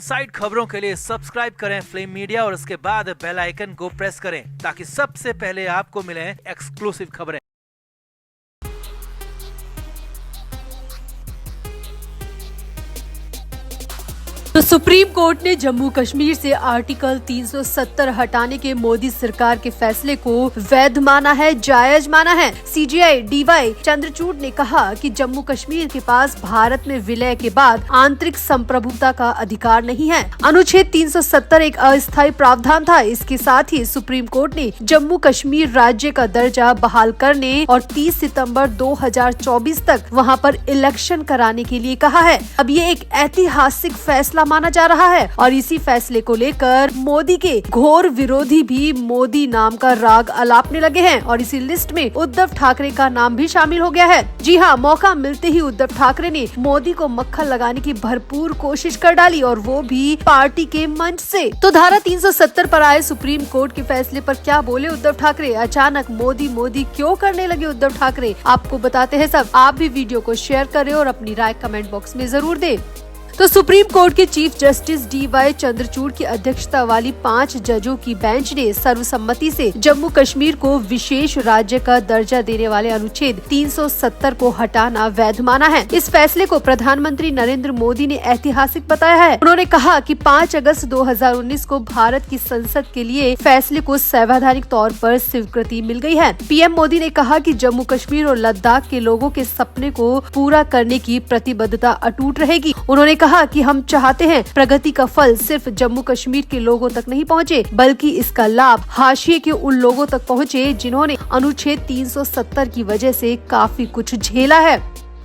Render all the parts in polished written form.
Side खबरों के लिए सब्सक्राइब करें फ्लेम मीडिया और उसके बाद बेल आइकन को प्रेस करें ताकि सबसे पहले आपको मिले एक्सक्लूसिव खबरें। तो सुप्रीम कोर्ट ने जम्मू कश्मीर से आर्टिकल 370 हटाने के मोदी सरकार के फैसले को वैध माना है, जायज माना है। सीजेआई डीवाई चंद्रचूड़ ने कहा कि जम्मू कश्मीर के पास भारत में विलय के बाद आंतरिक संप्रभुता का अधिकार नहीं है। अनुच्छेद 370 एक अस्थायी प्रावधान था। इसके साथ ही सुप्रीम कोर्ट ने जम्मू कश्मीर राज्य का दर्जा बहाल करने और 30 सितंबर 2024 तक वहां पर इलेक्शन कराने के लिए कहा है। अब ये एक ऐतिहासिक फैसला माना जा रहा है और इसी फैसले को लेकर मोदी के घोर विरोधी भी मोदी नाम का राग अलापने लगे हैं और इसी लिस्ट में उद्धव ठाकरे का नाम भी शामिल हो गया है। जी हाँ, मौका मिलते ही उद्धव ठाकरे ने मोदी को मक्खन लगाने की भरपूर कोशिश कर डाली और वो भी पार्टी के मंच से। तो धारा 370 पर आए सुप्रीम कोर्ट के फैसले पर क्या बोले उद्धव ठाकरे? अचानक मोदी मोदी क्यों करने लगे उद्धव ठाकरे? आपको बताते हैं सब। आप भी वीडियो को शेयर करें और अपनी राय कमेंट बॉक्स में जरूर दें। तो सुप्रीम कोर्ट के चीफ जस्टिस डीवाई चंद्रचूड़ की अध्यक्षता वाली 5 जजों की बेंच ने सर्वसम्मति से जम्मू कश्मीर को विशेष राज्य का दर्जा देने वाले अनुच्छेद 370 को हटाना वैध माना है। इस फैसले को प्रधानमंत्री नरेंद्र मोदी ने ऐतिहासिक बताया है। उन्होंने कहा कि 5 अगस्त 2019 को भारत की संसद के लिए फैसले को संवैधानिक तौर पर स्वीकृति मिल गई है। पीएम मोदी ने कहा कि जम्मू कश्मीर और लद्दाख के लोगों के सपने को पूरा करने की प्रतिबद्धता अटूट रहेगी। उन्होंने कहा कि हम चाहते हैं प्रगति का फल सिर्फ जम्मू कश्मीर के लोगों तक नहीं पहुंचे, बल्कि इसका लाभ हाशिए के उन लोगों तक पहुंचे जिन्होंने अनुच्छेद 370 की वजह से काफी कुछ झेला है।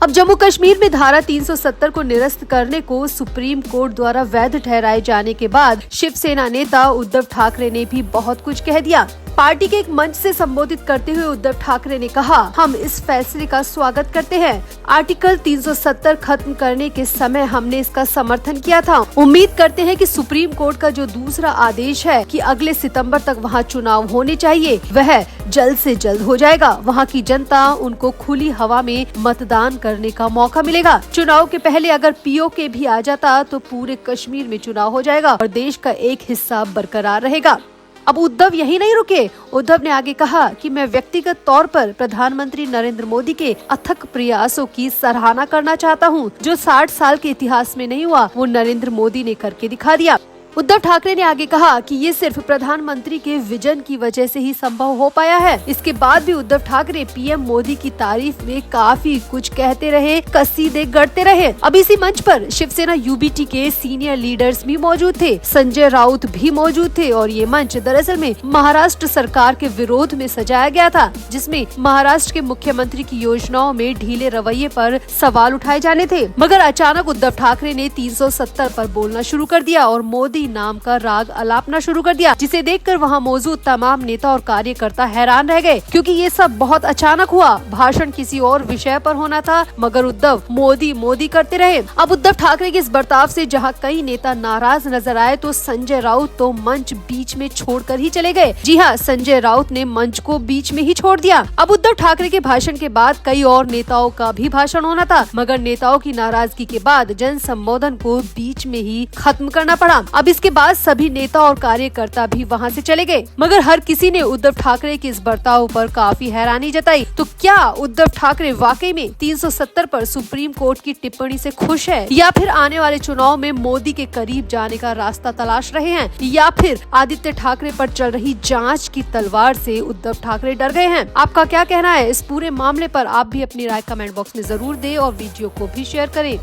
अब जम्मू कश्मीर में धारा 370 को निरस्त करने को सुप्रीम कोर्ट द्वारा वैध ठहराए जाने के बाद शिवसेना नेता उद्धव ठाकरे ने भी बहुत कुछ कह दिया। पार्टी के एक मंच से संबोधित करते हुए उद्धव ठाकरे ने कहा, हम इस फैसले का स्वागत करते हैं। आर्टिकल 370 खत्म करने के समय हमने इसका समर्थन किया था। उम्मीद करते हैं कि सुप्रीम कोर्ट का जो दूसरा आदेश है कि अगले सितंबर तक वहां चुनाव होने चाहिए, वह जल्द से जल्द हो जाएगा। वहां की जनता उनको खुली हवा में मतदान करने का मौका मिलेगा। चुनाव के पहले अगर पीओके भी आ जाता तो पूरे कश्मीर में चुनाव हो जाएगा और देश का एक हिस्सा बरकरार रहेगा। अब उद्धव यही नहीं रुके। उद्धव ने आगे कहा कि मैं व्यक्तिगत तौर पर प्रधानमंत्री नरेंद्र मोदी के अथक प्रयासों की सराहना करना चाहता हूं। जो 60 साल के इतिहास में नहीं हुआ वो नरेंद्र मोदी ने करके दिखा दिया। उद्धव ठाकरे ने आगे कहा कि ये सिर्फ प्रधानमंत्री के विजन की वजह से ही संभव हो पाया है। इसके बाद भी उद्धव ठाकरे पीएम मोदी की तारीफ में काफी कुछ कहते रहे, कसीदे गढ़ते रहे। अब इसी मंच पर शिवसेना यूबीटी के सीनियर लीडर्स भी मौजूद थे। संजय राउत भी मौजूद थे और ये मंच दरअसल में महाराष्ट्र सरकार के विरोध में सजाया गया था, जिसमें महाराष्ट्र के मुख्यमंत्री की योजनाओं में ढीले रवैये पर सवाल उठाए जाने थे। मगर अचानक उद्धव ठाकरे ने 370 पर बोलना शुरू कर दिया और मोदी नाम का राग अलापना शुरू कर दिया, जिसे देखकर वहां मौजूद तमाम नेता और कार्यकर्ता हैरान रह गए, क्योंकि ये सब बहुत अचानक हुआ। भाषण किसी और विषय पर होना था, मगर उद्धव मोदी मोदी करते रहे। अब उद्धव ठाकरे के इस बर्ताव से जहां कई नेता नाराज नजर आए तो संजय राउत तो मंच बीच में छोड़कर ही चले गए। जी हाँ, संजय राउत ने मंच को बीच में ही छोड़ दिया। अब उद्धव ठाकरे के भाषण के बाद कई और नेताओं का भी भाषण होना था, मगर नेताओं की नाराजगी के बाद जन संबोधन को बीच में ही खत्म करना पड़ा। अब इसके बाद सभी नेता और कार्यकर्ता भी वहां से चले गए, मगर हर किसी ने उद्धव ठाकरे के इस बर्ताव पर काफी हैरानी जताई। तो क्या उद्धव ठाकरे वाकई में 370 पर सुप्रीम कोर्ट की टिप्पणी से खुश है, या फिर आने वाले चुनाव में मोदी के करीब जाने का रास्ता तलाश रहे हैं, या फिर आदित्य ठाकरे पर चल रही जांच की तलवार से उद्धव ठाकरे डर गए हैं? आपका क्या कहना है इस पूरे मामले पर? आप भी अपनी राय कमेंट बॉक्स में जरूर दें और वीडियो को भी शेयर करें।